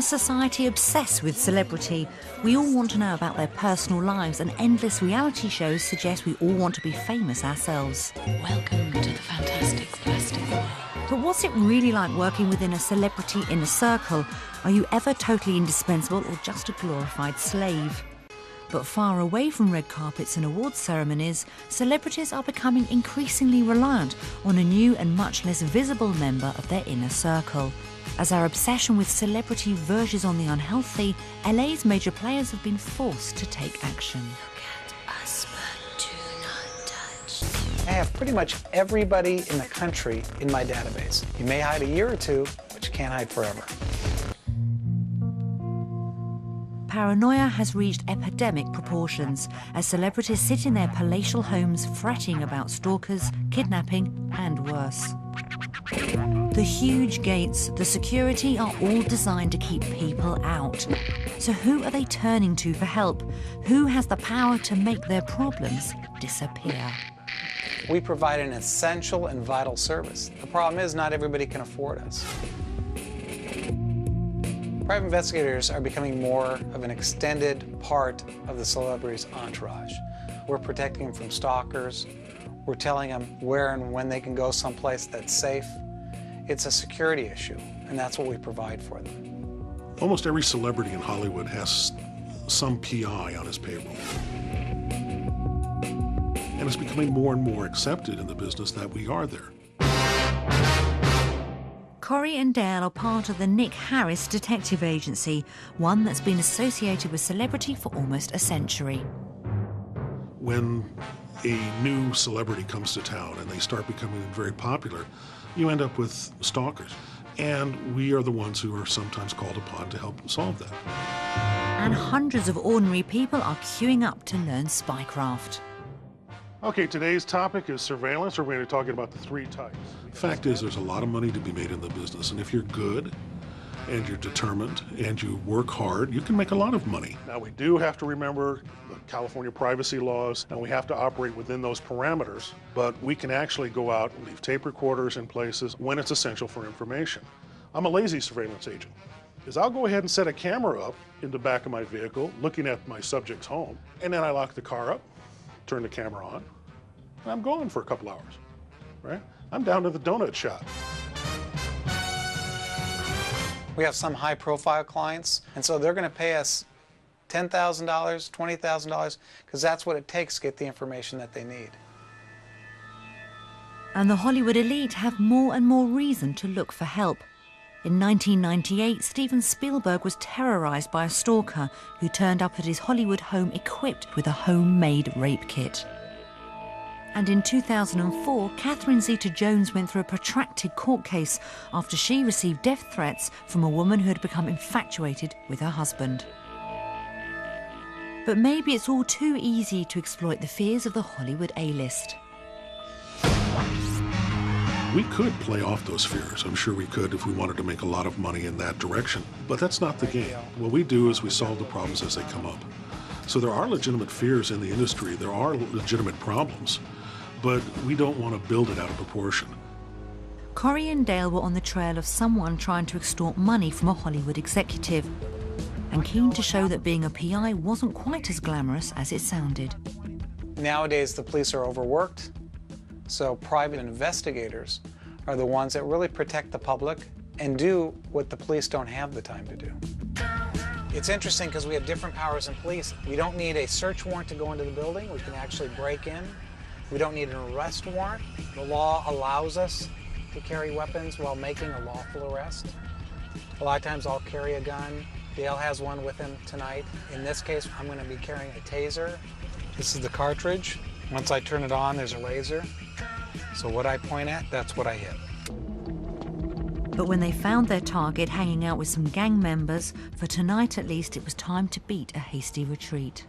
society obsessed with celebrity. We all want to know about their personal lives, and endless reality shows suggest we all want to be famous ourselves. Welcome to the fantastic plastic world. But what's it really like working within a celebrity inner circle? Are you ever totally indispensable or just a glorified slave? But far away from red carpets and awards ceremonies, celebrities are becoming increasingly reliant on a new and much less visible member of their inner circle. As our obsession with celebrity verges on the unhealthy, LA's major players have been forced to take action. Look at us, but do not touch. I have pretty much everybody in the country in my database. You may hide a year or two, but you can't hide forever. Paranoia has reached epidemic proportions as celebrities sit in their palatial homes fretting about stalkers, kidnapping, and worse. The huge gates, the security are all designed to keep people out. So who are they turning to for help? Who has the power to make their problems disappear? We provide an essential and vital service. The problem is not everybody can afford us. Private investigators are becoming more of an extended part of the celebrity's entourage. We're protecting them from stalkers. We're telling them where and when they can go someplace that's safe. It's a security issue, and that's what we provide for them. Almost every celebrity in Hollywood has some PI on his payroll. And it's becoming more and more accepted in the business that we are there. Corey and Dale are part of the Nick Harris Detective Agency, one that's been associated with celebrity for almost a century. When a new celebrity comes to town and they start becoming very popular, you end up with stalkers. And we are the ones who are sometimes called upon to help solve that. And hundreds of ordinary people are queuing up to learn spycraft. Okay, today's topic is surveillance. We're going to be talking about the three types. Fact is, there's a lot of money to be made in the business, and if you're good and you're determined and you work hard, you can make a lot of money. Now, we do have to remember the California privacy laws, and we have to operate within those parameters, but we can actually go out and leave tape recorders in places when it's essential for information. I'm a lazy surveillance agent, because I'll go ahead and set a camera up in the back of my vehicle, looking at my subject's home, and then I lock the car up, turn the camera on, and I'm gone for a couple hours, right? I'm down to the donut shop. We have some high-profile clients, and so they're going to pay us $10,000, $20,000, because that's what it takes to get the information that they need. And the Hollywood elite have more and more reason to look for help. In 1998, Steven Spielberg was terrorized by a stalker who turned up at his Hollywood home equipped with a homemade rape kit. And in 2004, Catherine Zeta-Jones went through a protracted court case after she received death threats from a woman who had become infatuated with her husband. But maybe it's all too easy to exploit the fears of the Hollywood A-list. We could play off those fears. I'm sure we could if we wanted to make a lot of money in that direction. But that's not the game. What we do is we solve the problems as they come up. So there are legitimate fears in the industry. There are legitimate problems. But we don't want to build it out of proportion. Corey and Dale were on the trail of someone trying to extort money from a Hollywood executive, and keen to show that being a PI wasn't quite as glamorous as it sounded. Nowadays, the police are overworked, so private investigators are the ones that really protect the public and do what the police don't have the time to do. It's interesting because we have different powers in police. We don't need a search warrant to go into the building. We can actually break in. We don't need an arrest warrant. The law allows us to carry weapons while making a lawful arrest. A lot of times I'll carry a gun. Dale has one with him tonight. In this case, I'm going to be carrying a taser. This is the cartridge. Once I turn it on, there's a laser. So what I point at, that's what I hit. But when they found their target hanging out with some gang members, for tonight at least, it was time to beat a hasty retreat.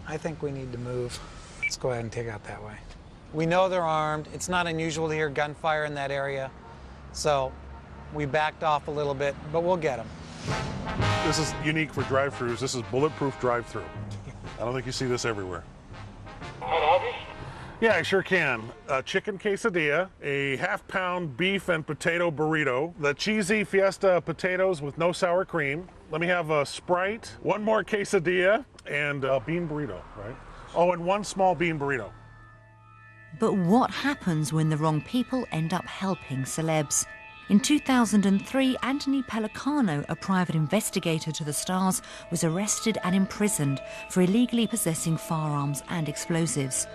I think we need to move. Let's go ahead and take out that way. We know they're armed. It's not unusual to hear gunfire in that area. So we backed off a little bit, but we'll get them. This is unique for drive-thrus. This is bulletproof drive-thru. I don't think you see this everywhere. Yeah, I sure can. A chicken quesadilla, a half-pound beef and potato burrito, the cheesy Fiesta potatoes with no sour cream, Let me have a Sprite, one more quesadilla, and a bean burrito, right? Oh, and one small bean burrito. But what happens when the wrong people end up helping celebs? In 2003, Anthony Pellicano, a private investigator to the stars, was arrested and imprisoned for illegally possessing firearms and explosives.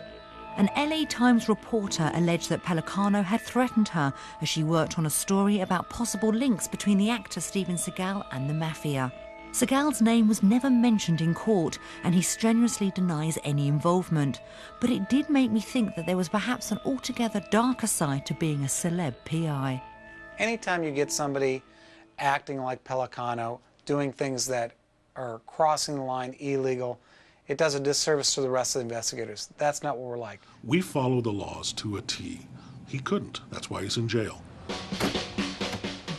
An LA Times reporter alleged that Pellicano had threatened her as she worked on a story about possible links between the actor Steven Seagal and the mafia. Seagal's name was never mentioned in court, and he strenuously denies any involvement. But it did make me think that there was perhaps an altogether darker side to being a celeb PI. Anytime you get somebody acting like Pellicano, doing things that are crossing the line, illegal, it does a disservice to the rest of the investigators. That's not what we're like. We follow the laws to a T. He couldn't. That's why he's in jail.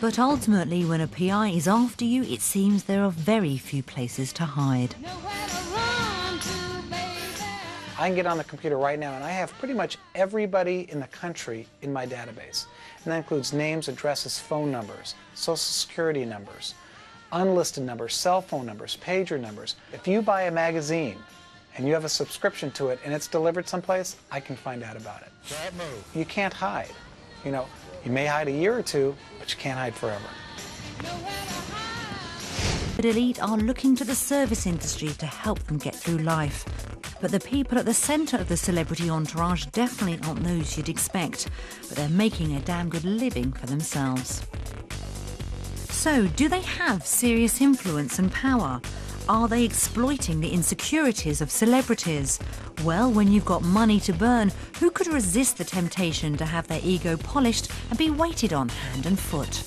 But ultimately, when a PI is after you, it seems there are very few places to hide. I can get on the computer right now and I have pretty much everybody in the country in my database. And that includes names, addresses, phone numbers, social security numbers, unlisted numbers, cell phone numbers, pager numbers. If you buy a magazine and you have a subscription to it and it's delivered someplace, I can find out about it. Can't move. You can't hide. You know, you may hide a year or two, but you can't hide forever. But elite are looking to the service industry to help them get through life. But the people at the centre of the celebrity entourage definitely aren't those you'd expect, but they're making a damn good living for themselves. So, do they have serious influence and power? Are they exploiting the insecurities of celebrities? Well, when you've got money to burn, who could resist the temptation to have their ego polished and be waited on hand and foot?